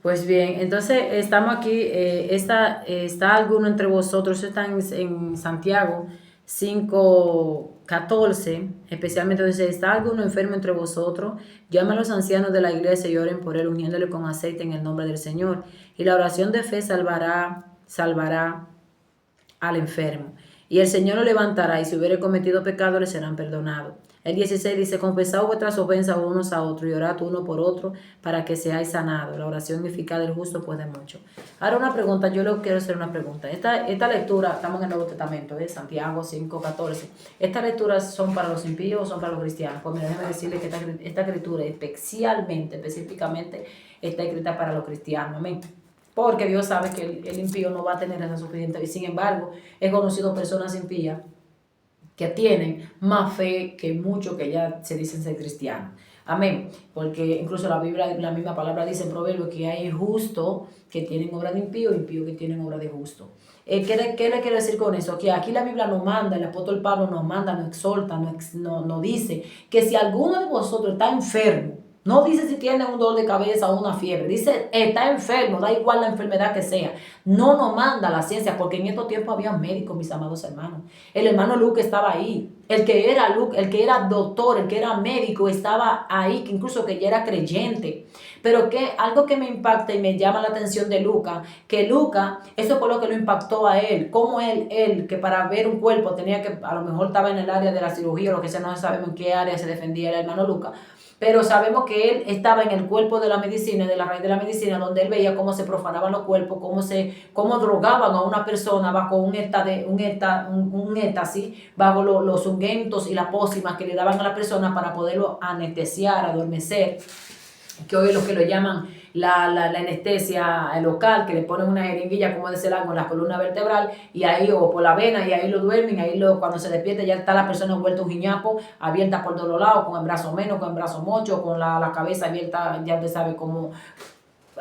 Pues bien, entonces estamos aquí, está alguno entre vosotros, eso está en Santiago 5:14, especialmente dice, está alguno enfermo entre vosotros, llama a los ancianos de la iglesia y oren por él, ungiéndole con aceite en el nombre del Señor. Y la oración de fe salvará al enfermo. Y el Señor lo levantará, y si hubiere cometido pecado, le serán perdonados. El 16 dice, confesad vuestras ofensas unos a otros y orad uno por otro para que seáis sanados. La oración eficaz del justo puede mucho. Ahora una pregunta, yo le quiero hacer una pregunta. Esta lectura, estamos en el Nuevo Testamento, de Santiago 5:14. ¿Estas lecturas son para los impíos o son para los cristianos? Pues mira, déjeme decirle que esta escritura específicamente, está escrita para los cristianos. Amén. Porque Dios sabe que el impío no va a tener esa suficiente. Y sin embargo, he conocido personas impías que tienen más fe que muchos que ya se dicen ser cristianos. Amén. Porque incluso la Biblia, la misma palabra dice en Proverbios que hay justos que tienen obra de impío y impíos que tienen obra de justo. ¿Qué le quiero decir con eso? Que aquí la Biblia nos manda, el apóstol Pablo nos manda, nos exhorta, nos dice que si alguno de vosotros está enfermo, no dice si tiene un dolor de cabeza o una fiebre. Dice, está enfermo, da igual la enfermedad que sea. No nos manda la ciencia, porque en estos tiempos había médicos, mis amados hermanos. El hermano Luke estaba ahí. El que era doctor, el que era médico, estaba ahí, que incluso que ya era creyente. Pero algo que me impacta y me llama la atención de Lucas, que Lucas, eso fue lo que lo impactó a él. Como él, que para ver un cuerpo tenía que, a lo mejor estaba en el área de la cirugía o lo que sea, no sabemos en qué área se defendía el hermano Lucas. Pero sabemos que él estaba en el cuerpo de la medicina, de la raíz de la medicina, donde él veía cómo se profanaban los cuerpos, cómo drogaban a una persona bajo un éxtasis, bajo los ungüentos y las pócimas que le daban a la persona para poderlo anestesiar, adormecer, que hoy es lo que lo llaman la anestesia local, que le ponen una jeringuilla como de ese largo en la columna vertebral y ahí, o por la vena, y ahí lo duermen, cuando se despierta ya está la persona vuelta un guiñapo, abierta por todos los lados, con el brazo menos, con el brazo mocho, con la cabeza abierta, ya usted sabe cómo.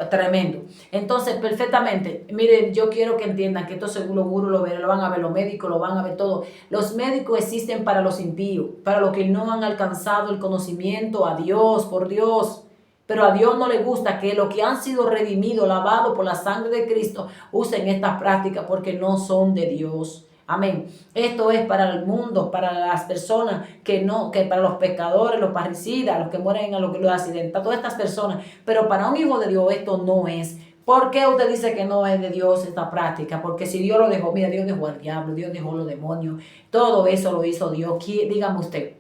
Tremendo. Entonces, perfectamente, miren, yo quiero que entiendan que esto según los gurús lo van a ver, los médicos lo van a ver todo. Los médicos existen para los impíos, para los que no han alcanzado el conocimiento a Dios, por Dios. Pero a Dios no le gusta que los que han sido redimidos, lavados por la sangre de Cristo, usen estas prácticas porque no son de Dios. Amén. Esto es para el mundo, para las personas que para los pecadores, los parricidas, los que mueren a los accidentes, todas estas personas. Pero para un hijo de Dios esto no es. ¿Por qué usted dice que no es de Dios esta práctica? Porque si Dios lo dejó, mira, Dios dejó al diablo, Dios dejó los demonios, todo eso lo hizo Dios. Dígame usted.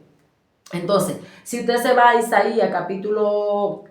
Entonces, si usted se va a Isaías capítulo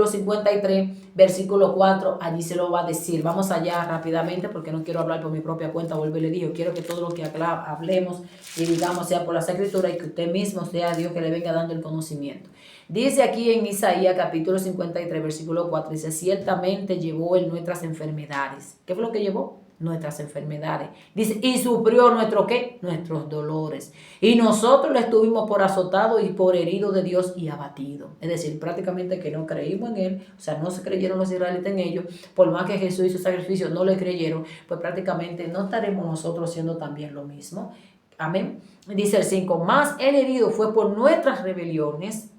53, versículo 4, allí se lo va a decir. Vamos allá rápidamente porque no quiero hablar por mi propia cuenta, vuelvo y le digo, quiero que todo lo que hablemos y digamos sea por las escrituras y que usted mismo sea Dios que le venga dando el conocimiento. Dice aquí en Isaías capítulo 53, versículo 4, dice, ciertamente llevó él nuestras enfermedades. ¿Qué fue lo que llevó? Nuestras enfermedades. Dice, y sufrió ¿qué? Nuestros dolores. Y nosotros le estuvimos por azotado y por herido de Dios y abatido. Es decir, prácticamente que no creímos en él, o sea, no se creyeron los israelitas en ellos, por más que Jesús hizo sacrificio, no le creyeron, pues prácticamente no estaremos nosotros haciendo también lo mismo. Amén. Dice el 5, más el herido fue por nuestras rebeliones,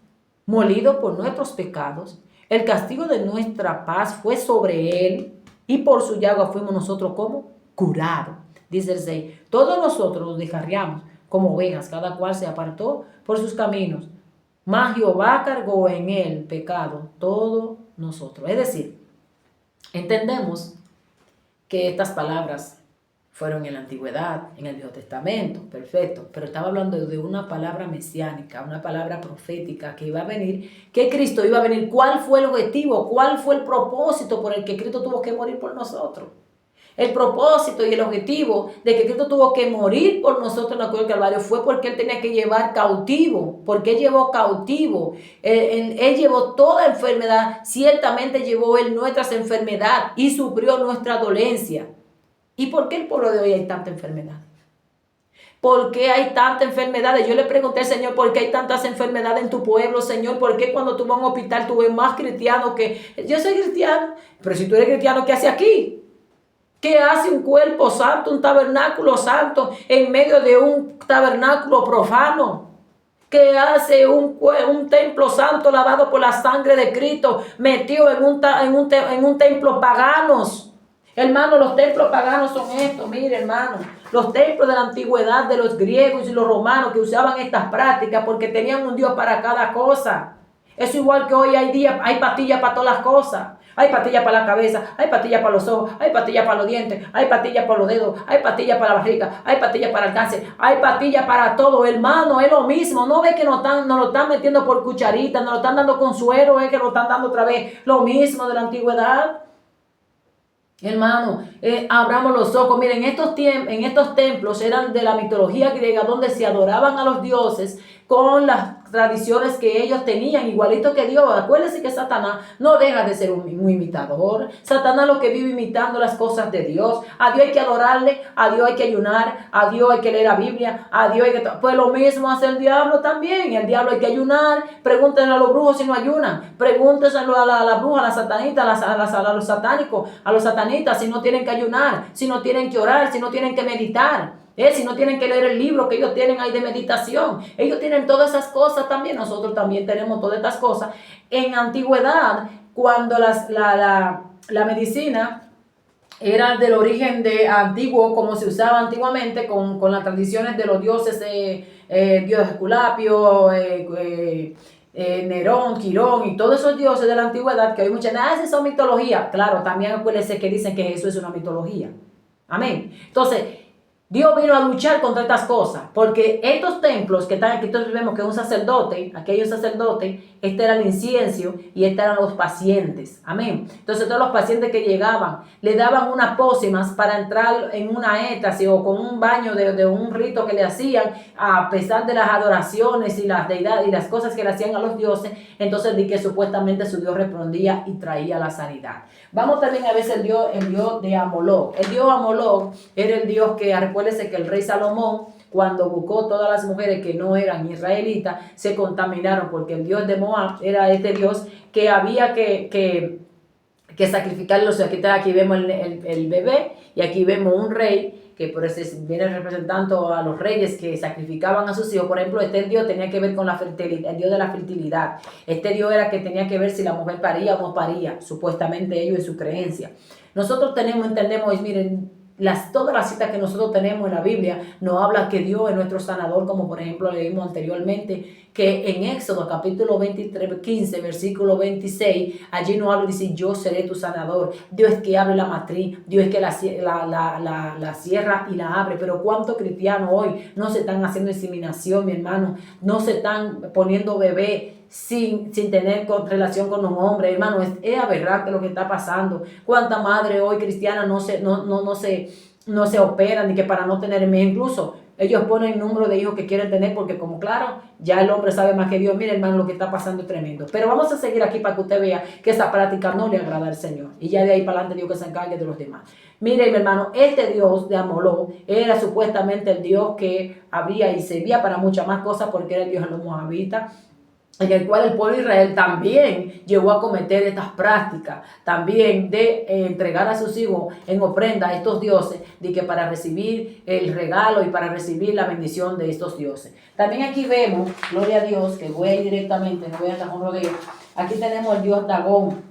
molido por nuestros pecados, el castigo de nuestra paz fue sobre él, y por su llaga fuimos nosotros como curados. Dice el 6, todos nosotros nos descarriamos como ovejas, cada cual se apartó por sus caminos, mas Jehová cargó en él pecado todos nosotros. Es decir, entendemos que estas palabras fueron en la antigüedad, en el Viejo Testamento, perfecto, pero estaba hablando de una palabra mesiánica, una palabra profética que iba a venir, que Cristo iba a venir. ¿Cuál fue el objetivo? ¿Cuál fue el propósito por el que Cristo tuvo que morir por nosotros? El propósito y el objetivo de que Cristo tuvo que morir por nosotros en la cruz del Calvario fue porque Él tenía que llevar cautivo. Porque Él llevó cautivo. Él llevó toda enfermedad. Ciertamente llevó Él nuestras enfermedades y sufrió nuestra dolencia. ¿Y por qué el pueblo de hoy hay tanta enfermedad? ¿Por qué hay tantas enfermedades? Yo le pregunté al Señor, ¿por qué hay tantas enfermedades en tu pueblo, Señor? ¿Por qué cuando tú vas a un hospital tú ves más cristianos que... Yo soy cristiano, pero si tú eres cristiano, ¿qué hace aquí? ¿Qué hace un cuerpo santo, un tabernáculo santo en medio de un tabernáculo profano? que hace un templo santo lavado por la sangre de Cristo, metido en un templo paganos. Hermano, los templos paganos son estos, mire hermano, los templos de la antigüedad de los griegos y los romanos que usaban estas prácticas porque tenían un Dios para cada cosa. Es igual que hoy hay pastillas para todas las cosas. Hay pastillas para la cabeza, hay pastillas para los ojos, hay pastillas para los dientes, hay pastillas para los dedos, hay pastillas para la barriga, hay pastillas para el cáncer, hay pastillas para todo, hermano, es lo mismo. No ve que nos lo están metiendo por cucharita, nos lo están dando con suero, es que nos están dando otra vez lo mismo de la antigüedad. Hermano, abramos los ojos. Miren, en estos templos eran de la mitología griega donde se adoraban a los dioses con las tradiciones que ellos tenían, igualito que Dios. Acuérdense que Satanás no deja de ser un imitador. Satanás lo que vive imitando las cosas de Dios. A Dios hay que adorarle, a Dios hay que ayunar, a Dios hay que leer la Biblia, a Dios hay que... Pues lo mismo hace el diablo también. El diablo hay que ayunar. Pregúntenle a los brujos si no ayunan. Pregúntenle a la bruja, a la satanita, a los satánicos, a los satanistas si no tienen que ayunar, si no tienen que orar, si no tienen que meditar. Si no tienen que leer el libro que ellos tienen ahí de meditación. Ellos tienen todas esas cosas también. Nosotros también tenemos todas estas cosas. En antigüedad, cuando la medicina era del origen antiguo, como se usaba antiguamente, con las tradiciones de los dioses, dios Esculapio, Nerón, Quirón y todos esos dioses de la antigüedad, que hoy muchas veces son mitología. Claro, también acuérdense que dicen que Jesús es una mitología. Amén. Entonces, Dios vino a luchar contra estas cosas, porque estos templos que están aquí, entonces vemos que un sacerdote, aquí hay un sacerdote, este era el incienso y estos eran los pacientes, amén. Entonces todos los pacientes que llegaban, le daban unas pócimas para entrar en una éxtasis o con un baño de un rito que le hacían, a pesar de las adoraciones y las deidades y las cosas que le hacían a los dioses. Entonces di que supuestamente su Dios respondía y traía la sanidad. Vamos también a ver el Dios de Amolok. El Dios Amolok era el Dios que, recuérdense que el rey Salomón, cuando buscó todas las mujeres que no eran israelitas, se contaminaron porque el Dios de Moab era este Dios que había que sacrificarlos. Aquí vemos el bebé y aquí vemos un rey que por eso viene representando a los reyes que sacrificaban a sus hijos. Por ejemplo, este Dios tenía que ver con la fertilidad, el Dios de la fertilidad. Este Dios era que tenía que ver si la mujer paría o no paría, supuestamente ellos en su creencia. Nosotros entendemos, miren, todas las citas que nosotros tenemos en la Biblia nos habla que Dios es nuestro sanador, como por ejemplo leímos anteriormente, que en Éxodo capítulo 23, 15, versículo 26, allí nos habla y dice: yo seré tu sanador. Dios es que abre la matriz, Dios es que la cierra y la abre. Pero ¿cuántos cristianos hoy no se están haciendo inseminación, mi hermano? No se están poniendo bebé sin tener relación con un hombre, hermano. Es aberrante lo que está pasando. ¿Cuánta madre hoy cristiana no se operan, ni que para no tener hijos? Incluso ellos ponen el número de hijos que quieren tener porque, como claro, ya el hombre sabe más que Dios. Mire, hermano, lo que está pasando es tremendo. Pero vamos a seguir aquí para que usted vea que esa práctica no le agrada al Señor, y ya de ahí para adelante Dios que se encargue de los demás. Mire, mi hermano, este Dios de Amoló era supuestamente el Dios que habría y servía para muchas más cosas, porque era el Dios de los moabitas, en el cual el pueblo de Israel también llegó a cometer estas prácticas, también de entregar a sus hijos en ofrenda a estos dioses, de que para recibir el regalo y para recibir la bendición de estos dioses. También aquí vemos, gloria a Dios, que voy a ir directamente, no voy a dar un rodeo. Aquí tenemos el Dios Dagón.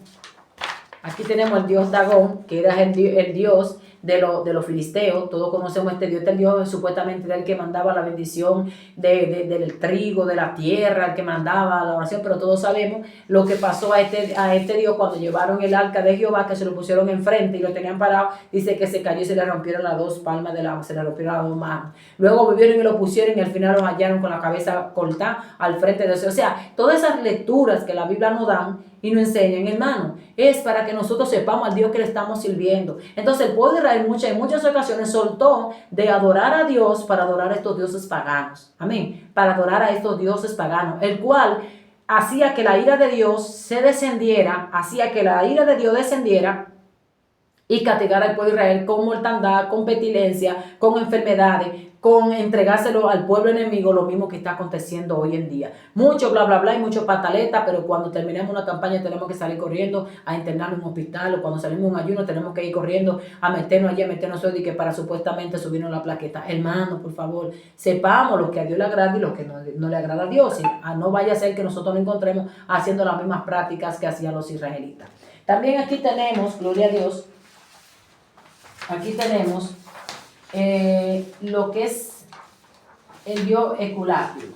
Aquí tenemos el Dios Dagón, que era el Dios de los filisteos. Todos conocemos este Dios supuestamente era el que mandaba la bendición del trigo, de la tierra, el que mandaba la oración, pero todos sabemos lo que pasó a este Dios cuando llevaron el arca de Jehová, que se lo pusieron enfrente y lo tenían parado. Dice que se cayó y se le rompieron las dos palmas se le rompieron las dos manos. Luego volvieron y lo pusieron y al final los hallaron con la cabeza cortada al frente de Dios. O sea, todas esas lecturas que la Biblia nos dan y nos enseñan, hermano, es para que nosotros sepamos al Dios que le estamos sirviendo. Entonces el pueblo de Israel en muchas ocasiones soltó de adorar a Dios para adorar a estos dioses paganos. Amén. Para adorar a estos dioses paganos, el cual hacía que la ira de Dios descendiera y castigar al pueblo de Israel con mortandad, con pestilencia, con enfermedades, con entregárselo al pueblo enemigo, lo mismo que está aconteciendo hoy en día. Mucho bla bla bla y mucho pataleta, pero cuando terminemos una campaña tenemos que salir corriendo a internarnos en un hospital, o cuando salimos un ayuno tenemos que ir corriendo a meternos allí, a meternos hoy, que para supuestamente subirnos la plaqueta. Hermanos, por favor, sepamos lo que a Dios le agrada y lo que no le agrada a Dios. Y no vaya a ser que nosotros nos encontremos haciendo las mismas prácticas que hacían los israelitas. También aquí tenemos, gloria a Dios, aquí tenemos lo que es el dios Esculapio.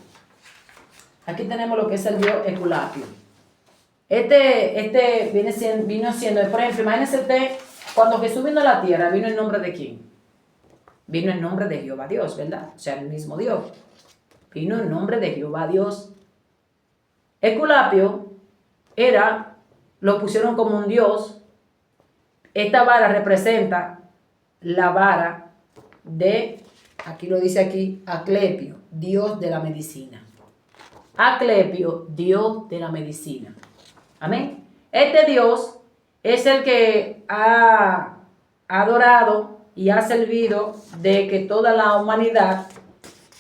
Aquí tenemos lo que es el dios Esculapio. Vino siendo, por ejemplo, imagínense usted, cuando Jesús vino a la tierra, ¿vino en nombre de quién? Vino en nombre de Jehová Dios, ¿verdad? O sea, el mismo Dios. Vino en nombre de Jehová Dios. Esculapio lo pusieron como un dios. Esta vara representa la vara de, aquí lo dice aquí, Asclepio, dios de la medicina. Asclepio, dios de la medicina. Amén. Este Dios es el que ha adorado y ha servido de que toda la humanidad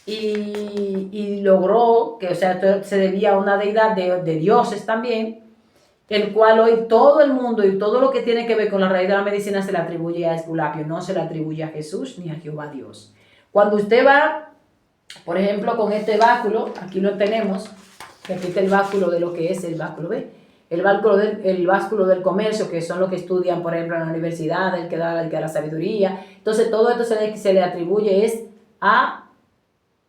y logró que, o sea, se debía a una deidad de dioses también, el cual hoy todo el mundo y todo lo que tiene que ver con la raíz de la medicina se le atribuye a Esculapio, no se le atribuye a Jesús ni a Jehová Dios. Cuando usted va, por ejemplo, con este báculo, aquí lo tenemos, repite el báculo de lo que es el báculo, ¿ve? El báculo del comercio, que son los que estudian, por ejemplo, en la universidad, el que da la sabiduría. Entonces, todo esto se le atribuye es a,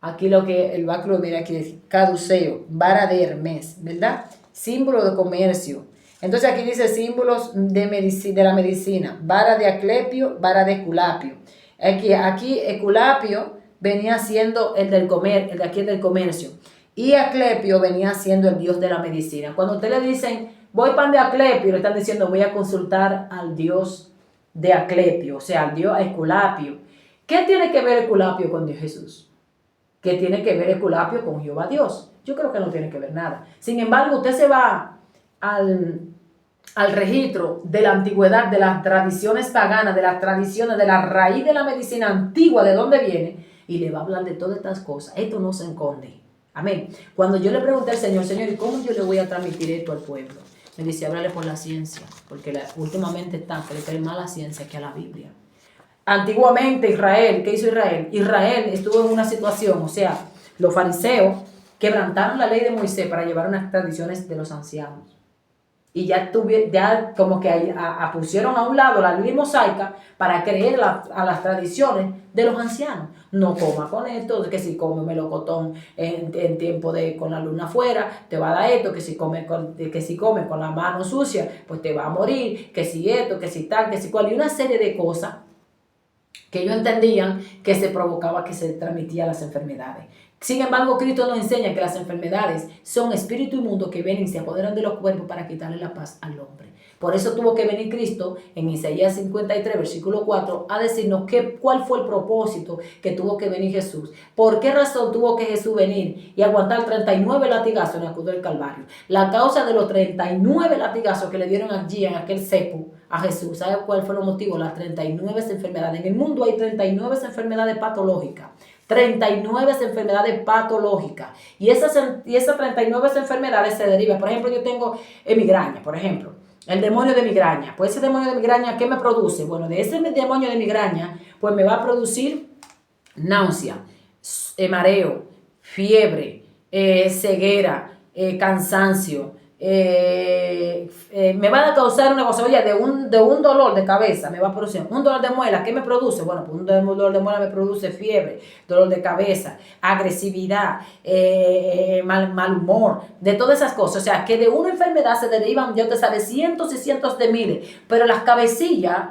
aquí lo que el báculo, mira aquí dice, caduceo, vara de Hermes, ¿verdad? Símbolo de comercio. Entonces aquí dice símbolos de la medicina, vara de Asclepio, vara de Esculapio. Aquí Esculapio venía siendo el del comercio. Y Asclepio venía siendo el dios de la medicina. Cuando usted le dicen, voy pan de Asclepio, le están diciendo, voy a consultar al dios de Asclepio, o sea, al dios Esculapio. ¿Qué tiene que ver Esculapio con Dios Jesús? ¿Qué tiene que ver Esculapio con Jehová Dios? Yo creo que no tiene que ver nada. Sin embargo, usted se va al registro de la antigüedad, de las tradiciones paganas, de las tradiciones, de la raíz de la medicina antigua, de dónde viene, y le va a hablar de todas estas cosas. Esto no se esconde. Amén. Cuando yo le pregunté al Señor, ¿y cómo yo le voy a transmitir esto al pueblo? Me dice, háblale por la ciencia, porque últimamente está que le creen más a la ciencia que a la Biblia. Antiguamente Israel, ¿qué hizo Israel? Israel estuvo en una situación, o sea, los fariseos quebrantaron la ley de Moisés para llevar unas tradiciones de los ancianos. Y ya como que pusieron a un lado la ley mosaica para creer a las tradiciones de los ancianos. No coma con esto, que si come melocotón en tiempo con la luna afuera, te va a dar esto, que si come con la mano sucia, pues te va a morir, que si esto, que si tal, que si cual, y una serie de cosas que ellos entendían que se provocaba, que se transmitían las enfermedades. Sin embargo, Cristo nos enseña que las enfermedades son espíritu inmundo que vienen y se apoderan de los cuerpos para quitarle la paz al hombre. Por eso tuvo que venir Cristo en Isaías 53, versículo 4, a decirnos cuál fue el propósito que tuvo que venir Jesús. ¿Por qué razón tuvo que Jesús venir y aguantar 39 latigazos en la cruz del Calvario? La causa de los 39 latigazos que le dieron allí en aquel cepo a Jesús. ¿Sabe cuál fue el motivo? Las 39 enfermedades. En el mundo hay 39 enfermedades patológicas. 39 enfermedades patológicas. Y esas 39 enfermedades se derivan. Por ejemplo, yo tengo migraña, por ejemplo. El demonio de migraña. Pues ese demonio de migraña, ¿qué me produce? Bueno, de ese demonio de migraña, pues me va a producir náusea, mareo, fiebre, ceguera, cansancio. Me va a causar una cosa, oye, de un dolor de cabeza, me va a producir un dolor de muela. ¿Qué me produce? Bueno, pues un dolor de muela me produce fiebre, dolor de cabeza, agresividad, mal humor, de todas esas cosas. O sea, que de una enfermedad se derivan, ya te sabes, cientos y cientos de miles, pero las cabecillas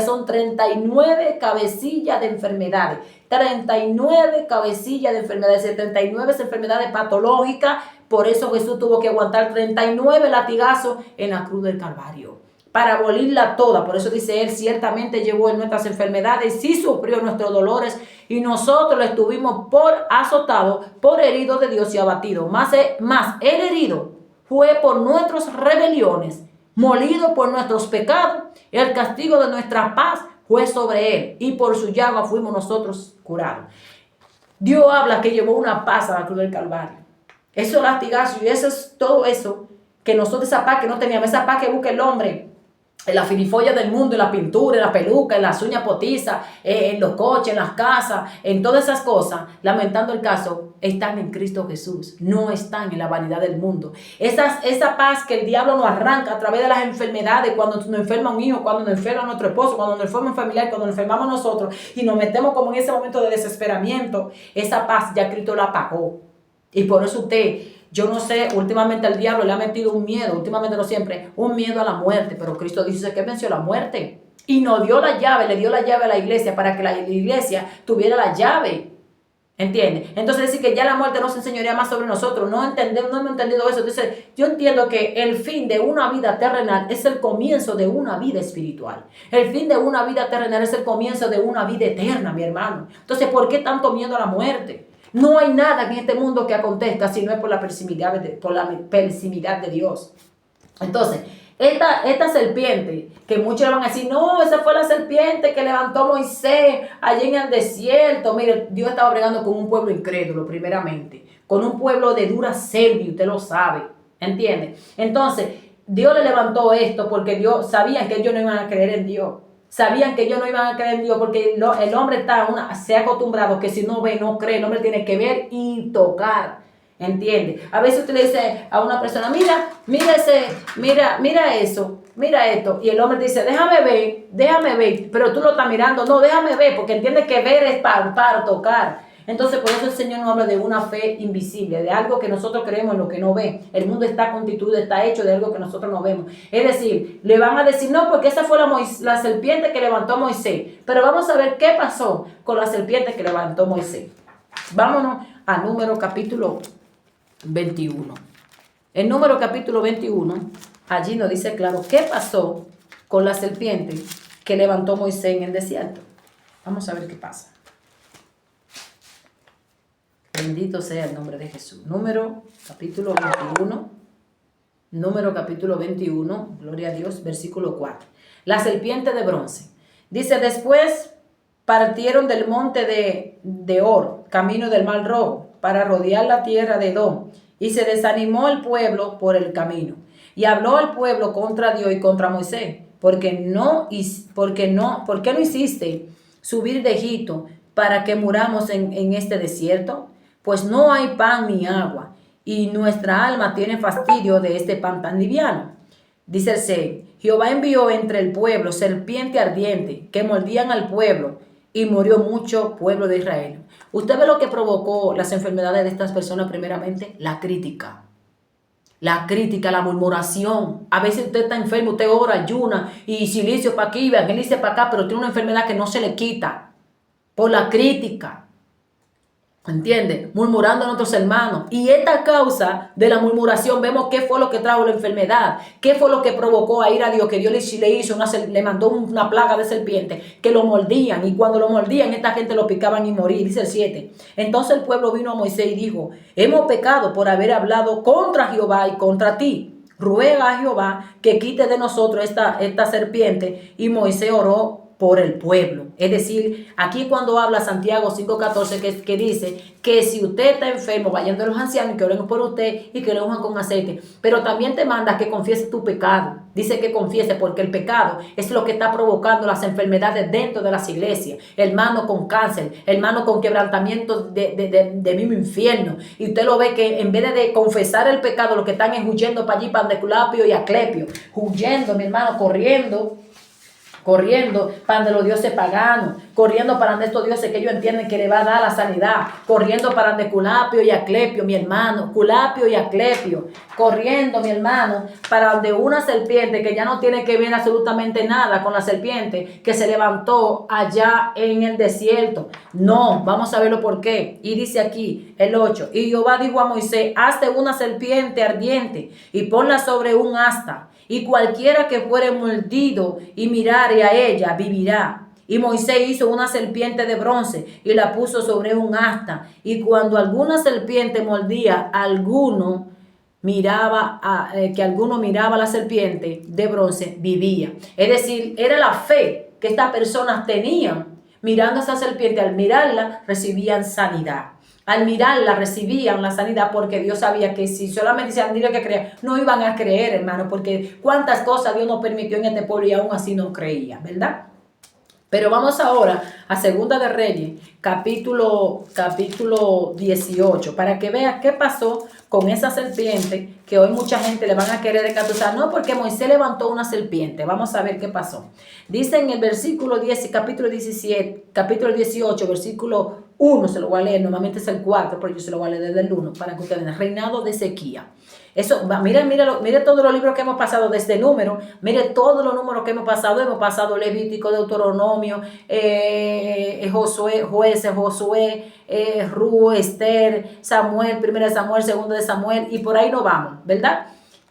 son 39 cabecillas de enfermedades. 39 cabecillas de enfermedades, 39 enfermedades patológicas. Por eso Jesús tuvo que aguantar 39 latigazos en la cruz del Calvario para abolirla toda. Por eso dice él, ciertamente llevó en nuestras enfermedades, sí sufrió nuestros dolores, y nosotros lo estuvimos por azotado, por herido de Dios y abatido. Más el herido fue por nuestras rebeliones, molido por nuestros pecados, el castigo de nuestra paz fue sobre él, y por su llaga fuimos nosotros curados. Dios habla que llevó una paz a la cruz del Calvario. Eso lastigazo, y eso es todo eso que nosotros, esa paz que no teníamos, esa paz que busca el hombre en la filifolla del mundo, en la pintura, en la peluca, en las uñas potizas, en los coches, en las casas, en todas esas cosas, lamentando el caso, están en Cristo Jesús, no están en la vanidad del mundo. Esa paz que el diablo nos arranca a través de las enfermedades, cuando nos enferma un hijo, cuando nos enferma nuestro esposo, cuando nos enferma un familiar, cuando nos enfermamos nosotros y nos metemos como en ese momento de desesperamiento, esa paz ya Cristo la pagó. Y por eso yo no sé, últimamente al diablo le ha metido un miedo, últimamente no siempre, un miedo a la muerte, pero Cristo dice que venció la muerte y nos dio la llave, le dio la llave a la iglesia para que la iglesia tuviera la llave, ¿entiendes? Entonces decir que ya la muerte no se enseñaría más sobre nosotros, no hemos entendido eso. Entonces yo entiendo que el fin de una vida terrenal es el comienzo de una vida espiritual, el fin de una vida terrenal es el comienzo de una vida eterna, mi hermano. Entonces, ¿por qué tanto miedo a la muerte? No hay nada en este mundo que acontezca si no es por la persimidad de Dios. Entonces, esta serpiente, que muchos le van a decir, no, esa fue la serpiente que levantó Moisés allí en el desierto. Mire, Dios estaba bregando con un pueblo incrédulo, primeramente, con un pueblo de dura cerviz, usted lo sabe, ¿entiende? Entonces, Dios le levantó esto porque Dios sabía que ellos no iban a creer en Dios. Sabían que ellos no iban a creer en Dios porque el hombre se ha acostumbrado que si no ve, no cree. El hombre tiene que ver y tocar. ¿Entiende? A veces usted le dice a una persona, mira eso, mira esto. Y el hombre dice, déjame ver. Pero tú lo estás mirando. No, déjame ver, porque entiende que ver es para tocar. Entonces, por eso el Señor nos habla de una fe invisible, de algo que nosotros creemos en lo que no ve. El mundo está constituido, está hecho de algo que nosotros no vemos. Es decir, le van a decir, no, porque esa fue la serpiente que levantó Moisés. Pero vamos a ver qué pasó con la serpiente que levantó Moisés. Vámonos a Número capítulo 21. En Número capítulo 21, allí nos dice claro qué pasó con la serpiente que levantó Moisés en el desierto. Vamos a ver qué pasa. Bendito sea el nombre de Jesús. Número capítulo 21. Número capítulo 21. Gloria a Dios. Versículo 4. La serpiente de bronce. Dice, después partieron del monte de Hor, camino del Mar Rojo, para rodear la tierra de Edom. Y se desanimó el pueblo por el camino. Y habló el pueblo contra Dios y contra Moisés. ¿Por qué no hiciste subir de Egipto para que muramos en este desierto? Pues no hay pan ni agua, y nuestra alma tiene fastidio de este pan tan liviano. Dice el 6, Jehová envió entre el pueblo serpiente ardiente, que mordían al pueblo, y murió mucho pueblo de Israel. ¿Usted ve lo que provocó las enfermedades de estas personas primeramente? La crítica, la murmuración. A veces usted está enfermo, usted ora, ayuna, y silicio para aquí, evangelice para acá, pero tiene una enfermedad que no se le quita por la crítica. ¿Entiende? Murmurando a nuestros hermanos. Y esta causa de la murmuración, vemos qué fue lo que trajo la enfermedad. Qué fue lo que provocó a ir a Dios. Que Dios le mandó una plaga de serpiente. Que lo mordían. Y cuando lo mordían, esta gente lo picaban y moría. Dice el 7. Entonces el pueblo vino a Moisés y dijo, hemos pecado por haber hablado contra Jehová y contra ti. Ruega a Jehová que quite de nosotros esta serpiente. Y Moisés oró por el pueblo. Es decir, aquí cuando habla Santiago 5:14 que dice que si usted está enfermo, vayan de los ancianos y que oren por usted y que lo unjan con aceite. Pero también te manda que confieses tu pecado. Dice que confiese porque el pecado es lo que está provocando las enfermedades dentro de las iglesias. Hermano con cáncer, hermano con quebrantamiento de mismo infierno. Y usted lo ve que en vez de confesar el pecado, lo que están es huyendo para allí, para Esculapio y Asclepio. Huyendo, mi hermano, corriendo para los dioses paganos, corriendo para estos dioses que ellos entienden que le va a dar la sanidad, corriendo para Esculapio y Asclepio, mi hermano, Esculapio y Asclepio, corriendo, mi hermano, para donde una serpiente que ya no tiene que ver absolutamente nada con la serpiente que se levantó allá en el desierto. No, vamos a verlo por qué. Y dice aquí el 8, y Jehová dijo a Moisés, hazte una serpiente ardiente y ponla sobre un asta. Y cualquiera que fuere mordido y mirare a ella, vivirá. Y Moisés hizo una serpiente de bronce y la puso sobre un asta. Y cuando alguna serpiente mordía a alguno, que alguno miraba a la serpiente de bronce, vivía. Es decir, era la fe que estas personas tenían mirando a esa serpiente. Al mirarla recibían sanidad. Al mirarla recibían la sanidad, porque Dios sabía que si solamente se han dicho que creían, no iban a creer, hermano, porque cuántas cosas Dios nos permitió en este pueblo y aún así no creían, ¿verdad? Pero vamos ahora a Segunda de Reyes, capítulo 18, para que vean qué pasó con esa serpiente que hoy mucha gente le van a querer engatusar. No, porque Moisés levantó una serpiente. Vamos a ver qué pasó. Dice en el versículo 10, capítulo 18, versículo 1, se lo voy a leer, normalmente es el 4, pero yo se lo voy a leer desde el 1, para que ustedes vean. Reinado de Ezequías. Eso, mire todos los libros que hemos pasado desde número, mire todos los números que hemos pasado Levítico, Deuteronomio, Josué, Jueces, Josué, Ruth, Esther, Samuel, 1 Samuel, 2 de Samuel, y por ahí nos vamos, ¿verdad?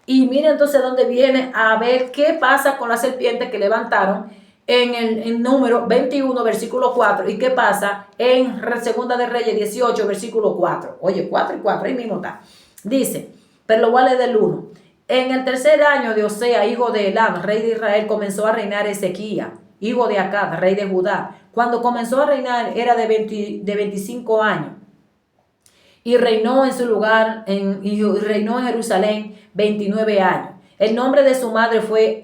Y mire entonces dónde viene a ver qué pasa con la serpiente que levantaron en el número 21, versículo 4, y qué pasa en Segunda de Reyes 18, versículo 4. Oye, 4 y 4, ahí mismo está. Dice, pero lo voy a leer del 1. En el tercer año de Osea, hijo de Elam, rey de Israel, comenzó a reinar Ezequías, hijo de Acaz, rey de Judá. Cuando comenzó a reinar era de 25 años. Y reinó en su lugar, reinó en Jerusalén 29 años. El nombre de su madre fue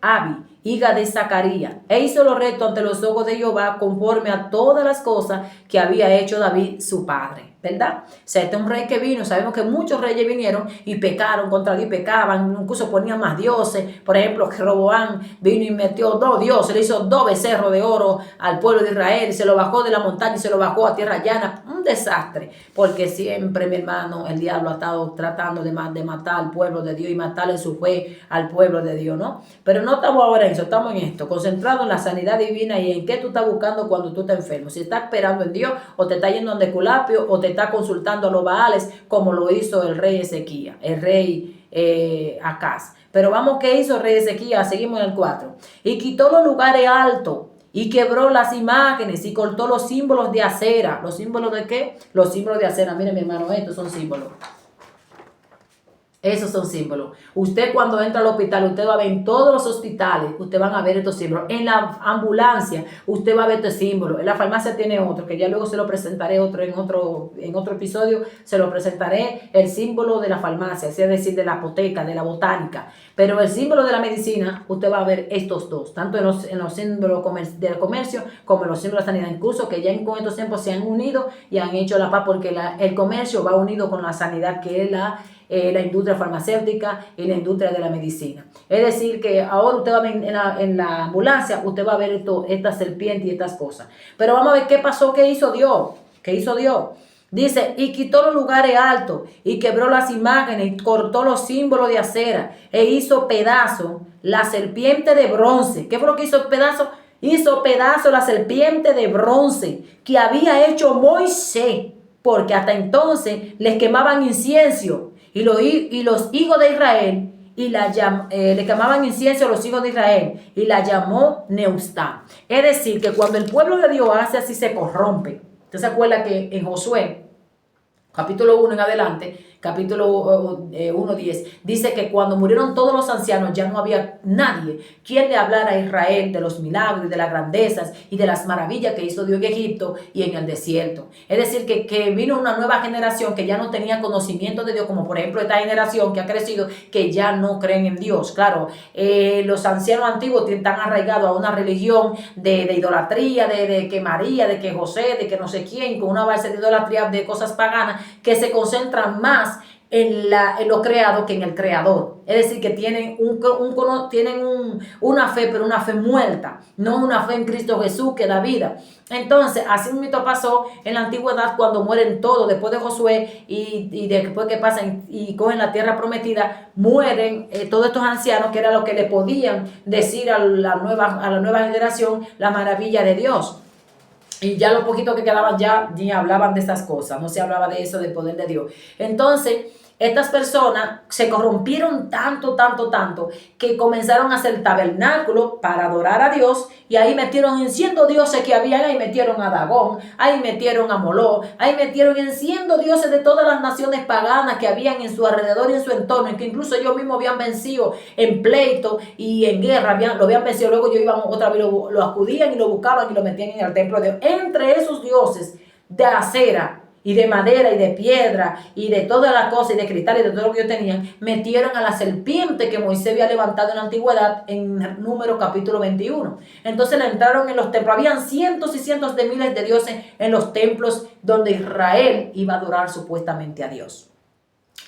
Abi, hija de Zacarías, e hizo lo recto ante los ojos de Jehová, conforme a todas las cosas que había hecho David su padre, ¿verdad? O sea, este es un rey que vino. Sabemos que muchos reyes vinieron y pecaron contra Dios, pecaban, incluso ponían más dioses. Por ejemplo, Jeroboam vino y metió 2 dioses, le hizo 2 becerros de oro al pueblo de Israel, y se lo bajó de la montaña y se lo bajó a tierra llana. Un desastre, porque siempre, mi hermano, el diablo ha estado tratando de matar al pueblo de Dios y matarle su fe al pueblo de Dios, ¿no? Pero no estamos ahora en eso, estamos en esto, concentrados en la sanidad divina y en qué tú estás buscando cuando tú estás enfermo. Si estás esperando en Dios, o te estás yendo a Esculapio, o te estás consultando a los Baales, como lo hizo el rey Ezequías, el rey Acaz. Pero vamos, ¿qué hizo el rey Ezequías? Seguimos en el 4. Y quitó los lugares altos, y quebró las imágenes, y cortó los símbolos de acera. ¿Los símbolos de qué? Los símbolos de acera. Miren, mi hermano, estos son símbolos. Esos son símbolos. Usted cuando entra al hospital, usted va a ver en todos los hospitales, usted van a ver estos símbolos. En la ambulancia, usted va a ver estos símbolos. En la farmacia tiene otro, que ya luego se lo presentaré en otro episodio, se lo presentaré el símbolo de la farmacia, es decir, de la apoteca, de la botánica. Pero el símbolo de la medicina, usted va a ver estos dos, tanto en los símbolos del comercio como en los símbolos de sanidad. Incluso que ya con estos tiempos se han unido y han hecho la paz, porque el comercio va unido con la sanidad, que es la industria farmacéutica y la industria de la medicina. Es decir, que ahora usted va a ver en la ambulancia, usted va a ver esta serpiente y estas cosas. Pero vamos a ver qué pasó, qué hizo Dios. ¿Qué hizo Dios? Dice, y quitó los lugares altos, y quebró las imágenes, y cortó los símbolos de acera, e hizo pedazo la serpiente de bronce. ¿Qué fue lo que hizo pedazo? Hizo pedazo la serpiente de bronce que había hecho Moisés, porque hasta entonces les quemaban incienso. Y los hijos de Israel, le quemaban incienso a los hijos de Israel, y la llamó Neustán. Es decir, que cuando el pueblo de Dios hace así, se corrompe. ¿Usted se acuerda que en Josué, capítulo 1 en adelante, capítulo 1:10, dice que cuando murieron todos los ancianos ya no había nadie quien le hablara a Israel de los milagros y de las grandezas y de las maravillas que hizo Dios en Egipto y en el desierto? Es decir, que vino una nueva generación que ya no tenía conocimiento de Dios, como por ejemplo esta generación que ha crecido, que ya no creen en Dios. Claro, los ancianos antiguos están arraigados a una religión de idolatría, de que María, de que José, de que no sé quién, con una base de idolatría, de cosas paganas, que se concentran más en lo creado que en el creador. Es decir, que tienen una fe, pero una fe muerta, no una fe en Cristo Jesús que da vida. Entonces, así mismo pasó en la antigüedad, cuando mueren todos, después de Josué, y después que pasan y cogen la tierra prometida, mueren todos estos ancianos, que era lo que le podían decir a la nueva generación la maravilla de Dios. Y ya lo poquito que quedaban ya ni hablaban de esas cosas, no se hablaba de eso, del poder de Dios. Entonces, estas personas se corrompieron tanto, que comenzaron a hacer tabernáculo para adorar a Dios, y ahí metieron en 100 dioses que habían, ahí metieron a Dagón, ahí metieron a Moló, ahí metieron en 100 dioses de todas las naciones paganas que habían en su alrededor y en su entorno, y que incluso ellos mismos habían vencido en pleito y en guerra, lo habían vencido. Luego ellos iban otra vez, lo acudían y lo buscaban y lo metían en el templo de Dios. Entre esos dioses de acera y de madera y de piedra y de todas las cosas y de cristal y de todo lo que ellos tenían, metieron a la serpiente que Moisés había levantado en la antigüedad en Número capítulo 21. Entonces le entraron en los templos. Habían cientos y cientos de miles de dioses en los templos donde Israel iba a adorar supuestamente a Dios.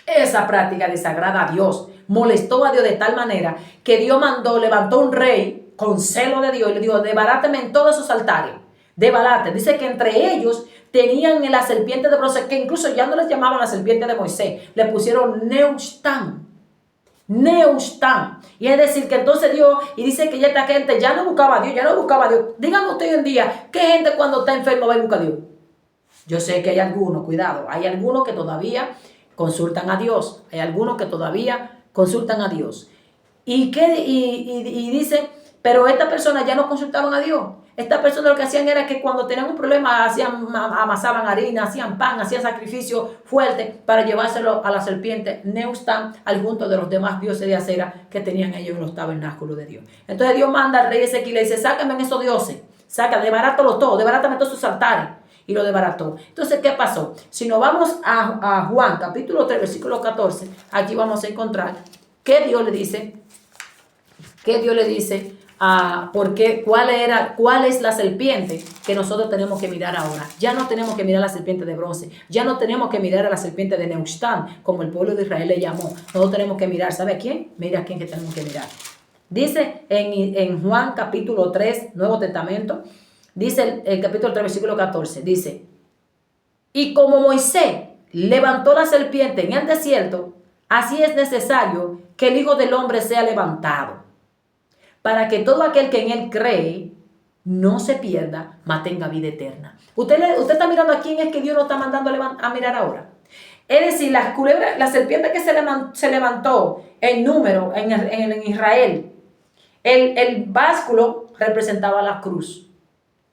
Esa práctica desagrada a Dios, molestó a Dios de tal manera que Dios levantó un rey con celo de Dios y le dijo: desbaráteme en todos esos altares. Desbarate. Dice que entre ellos tenían la serpiente de bronce, que incluso ya no les llamaban la serpiente de Moisés, le pusieron Neustán. Y es decir, que entonces Dios, y dice que ya esta gente ya no buscaba a Dios, Díganme usted hoy en día, ¿qué gente cuando está enfermo va a buscar a Dios? Yo sé que hay algunos, cuidado, hay algunos que todavía consultan a Dios, Y dice, pero estas personas ya no consultaban a Dios. Estas personas lo que hacían era que cuando tenían un problema amasaban harina, hacían pan, hacían sacrificio fuerte para llevárselo a la serpiente Neustán, al junto de los demás dioses de acera que tenían ellos en los tabernáculos de Dios. Entonces Dios manda al rey Ezequiel y le dice: sácame en esos dioses, desbarátalo todo, desbarátame todos sus altares. Y lo desbarató. Entonces, ¿qué pasó? Si nos vamos a Juan capítulo 3, versículo 14, aquí vamos a encontrar que Dios le dice, cuál es la serpiente que nosotros tenemos que mirar ahora. Ya no tenemos que mirar la serpiente de bronce, ya no tenemos que mirar a la serpiente de Neustán, como el pueblo de Israel le llamó. Nosotros tenemos que mirar, ¿sabe a quién? Mira a quién que tenemos que mirar. Dice en Juan capítulo 3, Nuevo Testamento, dice el capítulo 3, versículo 14, dice: y como Moisés levantó la serpiente en el desierto, así es necesario que el Hijo del Hombre sea levantado, para que todo aquel que en él cree no se pierda, mas tenga vida eterna. Usted está mirando a quién es que Dios nos está mandando a mirar ahora. Es decir, la serpiente que se levantó en Número, en Israel, el básculo representaba la cruz.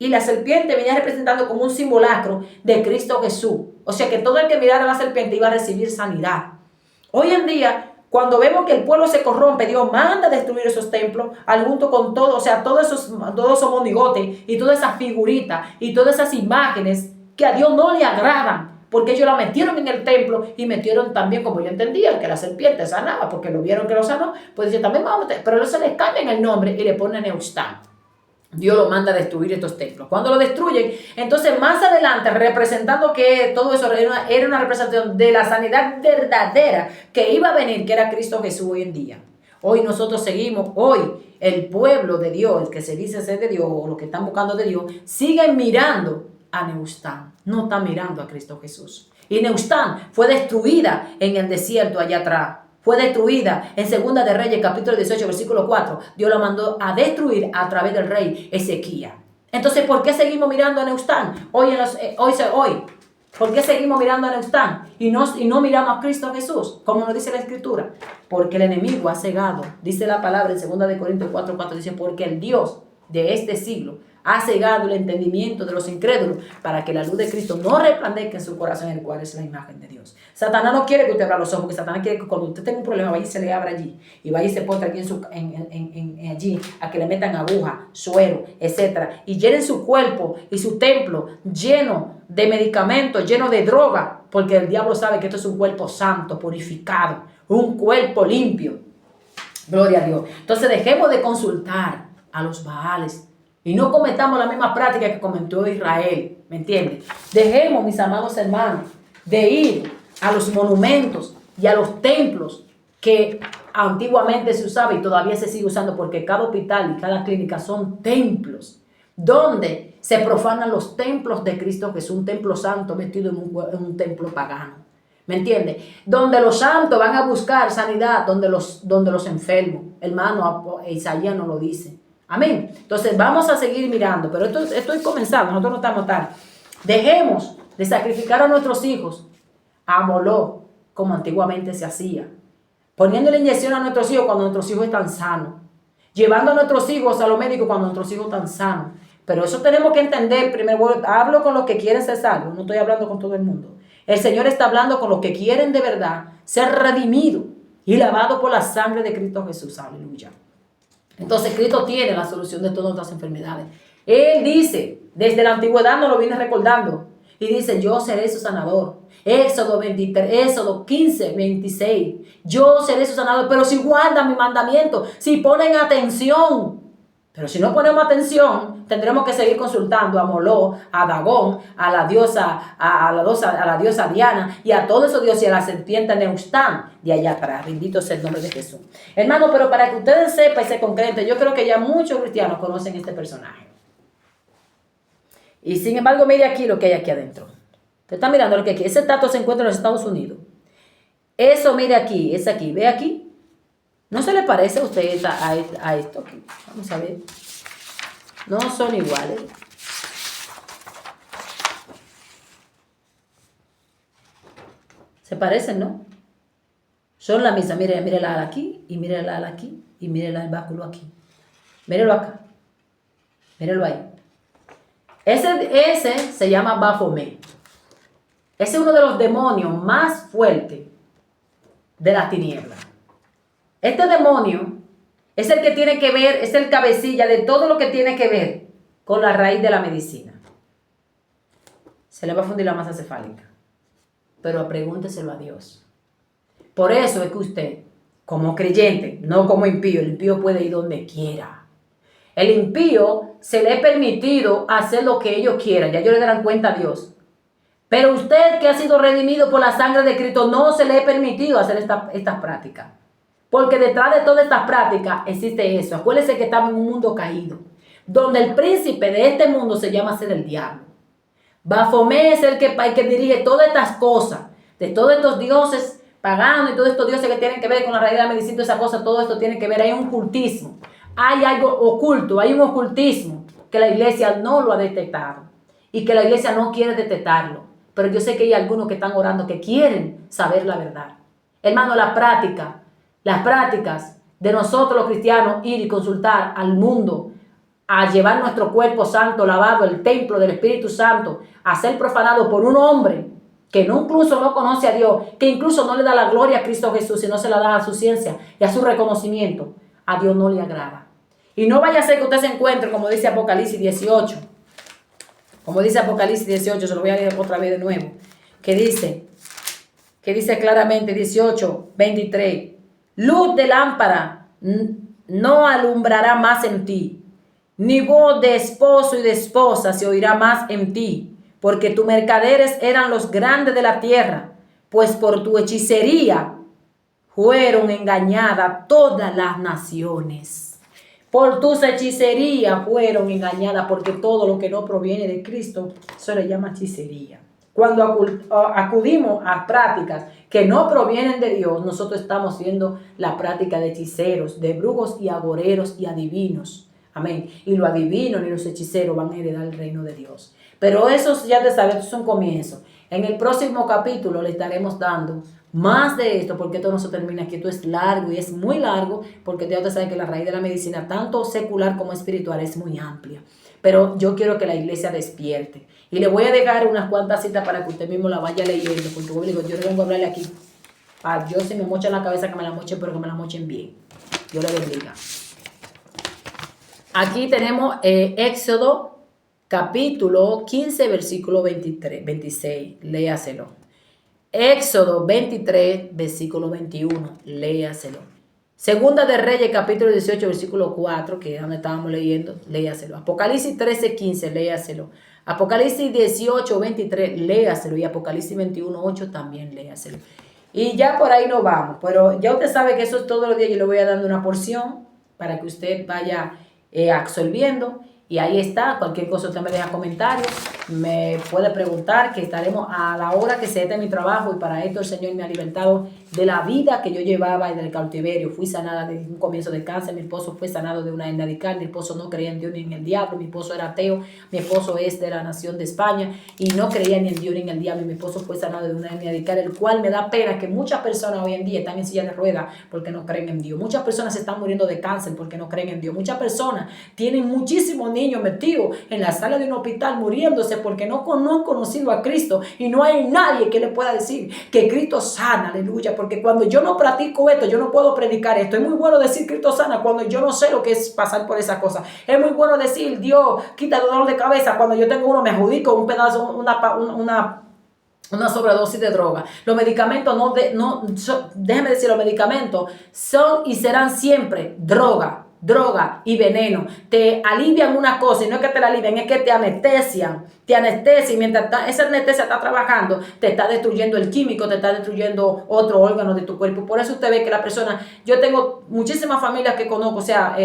Y la serpiente venía representando como un simulacro de Cristo Jesús. O sea que todo el que mirara a la serpiente iba a recibir sanidad. Hoy en día, cuando vemos que el pueblo se corrompe, Dios manda a destruir esos templos, al junto con todo, o sea, todos esos monigotes y todas esas figuritas y todas esas imágenes que a Dios no le agradan, porque ellos la metieron en el templo y metieron también, como yo entendía, que la serpiente sanaba, porque lo vieron que lo sanó, pues dice, también vamos a meter, pero no se les cambian el nombre y le ponen Neustán. Dios lo manda a destruir estos templos. Cuando lo destruyen, entonces más adelante, representando que todo eso era una representación de la sanidad verdadera que iba a venir, que era Cristo Jesús hoy en día. Hoy nosotros seguimos, el pueblo de Dios, el que se dice ser de Dios, o los que están buscando de Dios, siguen mirando a Neustán, no están mirando a Cristo Jesús. Y Neustán fue destruida en el desierto allá atrás. Fue destruida en Segunda de Reyes, capítulo 18, versículo 4. Dios la mandó a destruir a través del rey Ezequías. Entonces, ¿por qué seguimos mirando a Neustán? Hoy. ¿Por qué seguimos mirando a Neustán y no miramos a Cristo Jesús? Como nos dice la Escritura. Porque el enemigo ha cegado. Dice la palabra en Segunda de Corintios 4, 4. Dice, porque el Dios de este siglo ha cegado el entendimiento de los incrédulos para que la luz de Cristo no resplandezca en su corazón, el cual es la imagen de Dios. Satanás no quiere que usted abra los ojos, porque Satanás quiere que cuando usted tenga un problema vaya y se le abra allí, y vaya y se ponga aquí allí a que le metan aguja, suero, etcétera, y llenen su cuerpo y su templo lleno de medicamentos, lleno de droga, porque el diablo sabe que esto es un cuerpo santo, purificado, un cuerpo limpio. Gloria a Dios. Entonces dejemos de consultar a los Baales y no cometamos la misma práctica que cometió Israel, ¿me entiendes? Dejemos, mis amados hermanos, de ir a los monumentos y a los templos que antiguamente se usaba y todavía se sigue usando, porque cada hospital y cada clínica son templos donde se profanan los templos de Cristo Jesús, un templo santo metido en un templo pagano, ¿me entiendes? Donde los santos van a buscar sanidad, donde los enfermos. Hermano, Isaías nos lo dice. Amén. Entonces vamos a seguir mirando, pero esto es comenzando, nosotros no estamos tarde. Dejemos de sacrificar a nuestros hijos a Moló, como antiguamente se hacía. Poniendo la inyección a nuestros hijos cuando nuestros hijos están sanos. Llevando a nuestros hijos a los médicos cuando nuestros hijos están sanos. Pero eso tenemos que entender. Primero, hablo con los que quieren ser salvos. No estoy hablando con todo el mundo. El Señor está hablando con los que quieren de verdad ser redimidos y lavados por la sangre de Cristo Jesús. Aleluya. Entonces Cristo tiene la solución de todas nuestras enfermedades. Él dice, desde la antigüedad nos lo viene recordando. Y dice, yo seré su sanador. Éxodo 23, Éxodo 15, 26. Yo seré su sanador, pero si guardan mi mandamiento, si ponen atención. Pero si no ponemos atención, tendremos que seguir consultando a Moló, a Dagón, a la diosa Diana y a todos esos dioses y a la serpiente Neustán de allá atrás. Bendito sea el nombre de Jesús. Hermano, pero para que ustedes sepan y se concreten, yo creo que ya muchos cristianos conocen este personaje. Y sin embargo, mire aquí lo que hay aquí adentro. Usted está mirando lo que aquí. Ese estatua se encuentra en los Estados Unidos. Eso, mire aquí, es aquí. ¿Ve aquí? ¿No se le parece a usted a esto aquí? Vamos a ver. No son iguales. Se parecen, ¿no? Son la misma. Mire la ala aquí, y mire la ala aquí, y mire el báculo aquí. Mírelo acá. Mírelo ahí. Ese se llama Baphomet. Ese es uno de los demonios más fuertes de las tinieblas. Este demonio es el que tiene que ver, es el cabecilla de todo lo que tiene que ver con la raíz de la medicina. Se le va a fundir la masa cefálica. Pero pregúnteselo a Dios. Por eso es que usted, como creyente, no como impío, el impío puede ir donde quiera. El impío se le ha permitido hacer lo que ellos quieran. Ya ellos le darán cuenta a Dios. Pero usted que ha sido redimido por la sangre de Cristo, no se le ha permitido hacer estas prácticas. Porque detrás de todas estas prácticas existe eso. Acuérdese que estamos en un mundo caído, donde el príncipe de este mundo se llama ser el diablo. Baphomet es el que dirige todas estas cosas, de todos estos dioses paganos y todos estos dioses que tienen que ver con la raíz de la medicina, toda esa cosa, todo esto tiene que ver. Hay un cultismo, hay algo oculto, hay un ocultismo que la iglesia no lo ha detectado y que la iglesia no quiere detectarlo. Pero yo sé que hay algunos que están orando que quieren saber la verdad. Hermano, las prácticas de nosotros los cristianos ir y consultar al mundo, a llevar nuestro cuerpo santo, lavado, el templo del Espíritu Santo, a ser profanado por un hombre que incluso no conoce a Dios, que incluso no le da la gloria a Cristo Jesús, sino se la da a su ciencia y a su reconocimiento, a Dios no le agrada. Y no vaya a ser que usted se encuentre, como dice Apocalipsis 18, como dice Apocalipsis 18, se lo voy a leer otra vez de nuevo, que dice claramente 18, 23, luz de lámpara no alumbrará más en ti, ni voz de esposo y de esposa se oirá más en ti, porque tus mercaderes eran los grandes de la tierra, pues por tu hechicería fueron engañadas todas las naciones. Por tus hechicerías fueron engañadas, porque todo lo que no proviene de Cristo se le llama hechicería. Cuando acudimos a prácticas que no provienen de Dios, nosotros estamos haciendo la práctica de hechiceros, de brujos y agoreros y adivinos. Amén. Y los adivinos y los hechiceros van a heredar el reino de Dios. Pero eso ya te sabes, es un comienzo. En el próximo capítulo le estaremos dando más de esto, porque esto no se termina aquí. Esto es largo y es muy largo, porque ya usted sabe que la raíz de la medicina, tanto secular como espiritual, es muy amplia. Pero yo quiero que la iglesia despierte. Y le voy a dejar unas cuantas citas para que usted mismo la vaya leyendo, porque yo le vengo a hablarle aquí. Yo si me mochan la cabeza, que me la mochen, pero que me la mochen bien. Dios le bendiga. Aquí tenemos Éxodo capítulo 15, versículo 26. Léaselo. Éxodo 23, versículo 21. Léaselo. Segunda de Reyes, capítulo 18, versículo 4, que es donde estábamos leyendo. Léaselo. Apocalipsis 13, 15. Léaselo. Apocalipsis 18, 23. Léaselo. Y Apocalipsis 21, 8 también. Léaselo. Y ya por ahí nos vamos. Pero ya usted sabe que eso es todos los días. Yo le voy a dando una porción para que usted vaya absorbiendo Y ahí está, cualquier cosa usted me deja comentarios, me puede preguntar, que estaremos a la hora que se de mi trabajo, y para esto el Señor me ha libertado de la vida que yo llevaba y del cautiverio. Fui sanada de un comienzo de cáncer, mi esposo fue sanado de una hernia discal, mi esposo no creía en Dios ni en el diablo, mi esposo era ateo, mi esposo es de la nación de España y no creía ni en Dios ni en el diablo, y mi esposo fue sanado de una hernia discal, el cual me da pena que muchas personas hoy en día están en silla de ruedas porque no creen en Dios. Muchas personas se están muriendo de cáncer porque no creen en Dios. Muchas personas tienen muchísimos niños metidos en la sala de un hospital muriéndose porque no han conocido a Cristo, y no hay nadie que le pueda decir que Cristo sana, aleluya, porque cuando yo no practico esto, yo no puedo predicar esto. Es muy bueno decir Cristo sana cuando yo no sé lo que es pasar por esa cosa. Es muy bueno decir Dios quita el dolor de cabeza cuando yo tengo me adjudico un pedazo, una sobredosis de droga. Los medicamentos déjeme decir, los medicamentos son y serán siempre droga y veneno. Te alivian una cosa, y no es que te la alivian, es que te anestesian, y mientras esa anestesia está trabajando, te está destruyendo el químico, te está destruyendo otro órgano de tu cuerpo. Por eso usted ve que la persona, yo tengo muchísimas familias que conozco, o sea,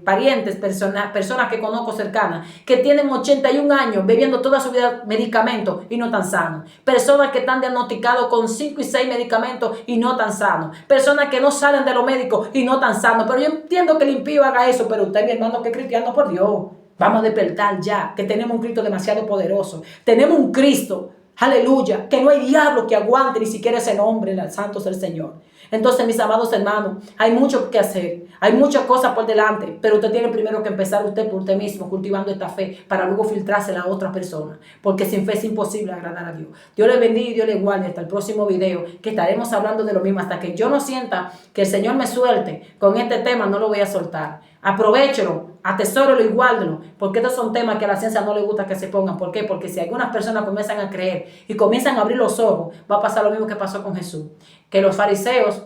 parientes, personas que conozco cercanas, que tienen 81 años bebiendo toda su vida medicamentos y no están sanos. Personas que están diagnosticados con 5 y 6 medicamentos y no están sanos. Personas que no salen de los médicos y no están sanos. Pero yo entiendo que el impío haga eso, pero usted, mi hermano, que es cristiano, por Dios, vamos a despertar ya, que tenemos un Cristo demasiado poderoso. Tenemos un Cristo, aleluya, que no hay diablo que aguante ni siquiera ese nombre, el santo es el Señor. Entonces, mis amados hermanos, hay mucho que hacer, hay muchas cosas por delante, pero usted tiene primero que empezar usted por usted mismo, cultivando esta fe, para luego filtrársela a otra persona, porque sin fe es imposible agradar a Dios. Dios le bendiga y Dios le guarde hasta el próximo video, que estaremos hablando de lo mismo. Hasta que yo no sienta que el Señor me suelte con este tema, no lo voy a soltar. Aprovéchelo, atesórelo y guárdelo, porque estos son temas que a la ciencia no le gusta que se pongan. ¿Por qué? Porque si algunas personas comienzan a creer y comienzan a abrir los ojos, va a pasar lo mismo que pasó con Jesús. Que los fariseos,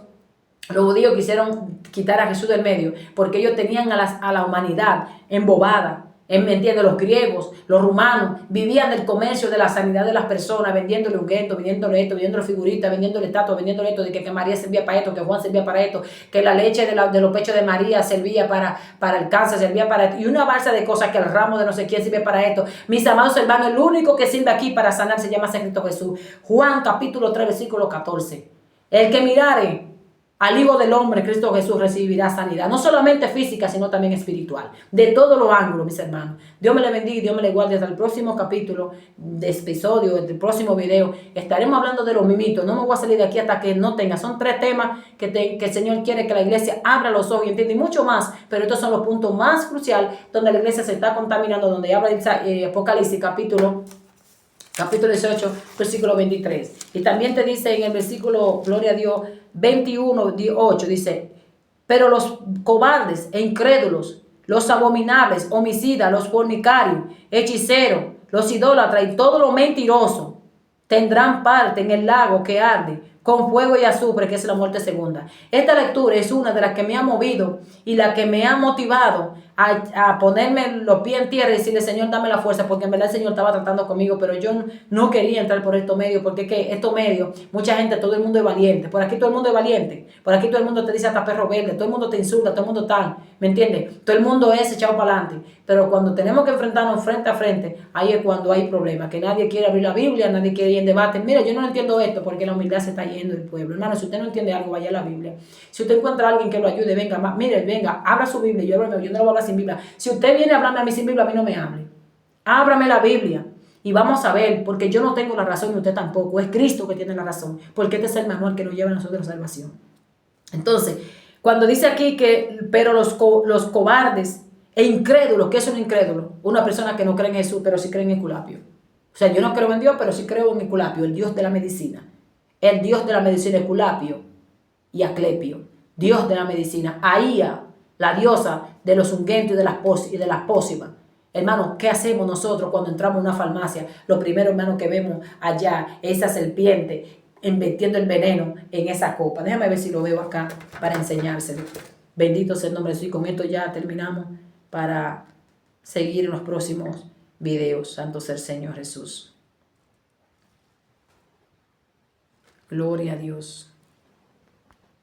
los judíos, quisieron quitar a Jesús del medio porque ellos tenían a la humanidad embobada. ¿Me entiendes? Los griegos, los romanos vivían del comercio, de la sanidad de las personas, vendiéndole ungüento, vendiéndole esto, vendiéndole figuritas, vendiéndole estatuas, vendiéndole esto, de que María servía para esto, que Juan servía para esto, que la leche de los pechos de María servía para el cáncer, servía para esto, y una balsa de cosas, que el ramo de no sé quién sirve para esto. Mis amados hermanos, el único que sirve aquí para sanar se llama Cristo Jesús. Juan capítulo 3, versículo 14. El que mirare al Hijo del Hombre, Cristo Jesús, recibirá sanidad, no solamente física, sino también espiritual, de todos los ángulos, mis hermanos. Dios me le bendiga y Dios me le guarde. Hasta el próximo capítulo de este episodio, del próximo video. Estaremos hablando de los mimitos. No me voy a salir de aquí hasta que no tenga. Son 3 temas que el Señor quiere que la iglesia abra los ojos y entienda, y mucho más. Pero estos son los puntos más cruciales donde la iglesia se está contaminando, donde habla Apocalipsis capítulo 18, versículo 23. Y también te dice en el versículo, gloria a Dios, 21, 8, dice: pero los cobardes e incrédulos, los abominables, homicidas, los fornicarios, hechiceros, los idólatras y todo lo mentiroso tendrán parte en el lago que arde con fuego y azufre, que es la muerte segunda. Esta lectura es una de las que me ha movido y la que me ha motivado a ponerme los pies en tierra y decirle: Señor, dame la fuerza, porque en verdad el Señor estaba tratando conmigo, pero yo no quería entrar por estos medios, porque es que estos medios, mucha gente, todo el mundo es valiente, por aquí todo el mundo es valiente, por aquí todo el mundo te dice hasta perro verde, todo el mundo te insulta, todo el mundo tal, ¿me entiendes? Todo el mundo es echado para adelante, pero cuando tenemos que enfrentarnos frente a frente, ahí es cuando hay problemas, que nadie quiere abrir la Biblia, nadie quiere ir en debate. Mira, yo no entiendo esto, porque la humildad se está yendo del pueblo. Hermano, si usted no entiende algo, vaya a la Biblia. Si usted encuentra a alguien que lo ayude, venga, mire, venga, abra su Biblia. Yo no lo voy a hablar sin Biblia. Si usted viene a hablarme a mí sin Biblia, a mí no me hable. Ábrame la Biblia y vamos a ver, porque yo no tengo la razón y usted tampoco. Es Cristo que tiene la razón, porque este es el manual que nos lleva a nosotros a salvación. Entonces, cuando dice aquí que, pero los cobardes e incrédulos, ¿qué es un incrédulo? Una persona que no cree en Jesús, pero sí cree en Esculapio. O sea, yo no creo en Dios, pero sí creo en Esculapio, el Dios de la medicina. El Dios de la medicina, Esculapio y Asclepio. Dios de la medicina. Aía, la diosa de los ungüentos y de las pócimas. Hermano, ¿qué hacemos nosotros cuando entramos a una farmacia? Lo primero, hermano, que vemos allá es esa serpiente metiendo el veneno en esa copa. Déjame ver si lo veo acá para enseñárselo. Bendito sea el nombre de Jesús. Y con esto ya terminamos para seguir en los próximos videos. Santo sea el Señor Jesús. Gloria a Dios.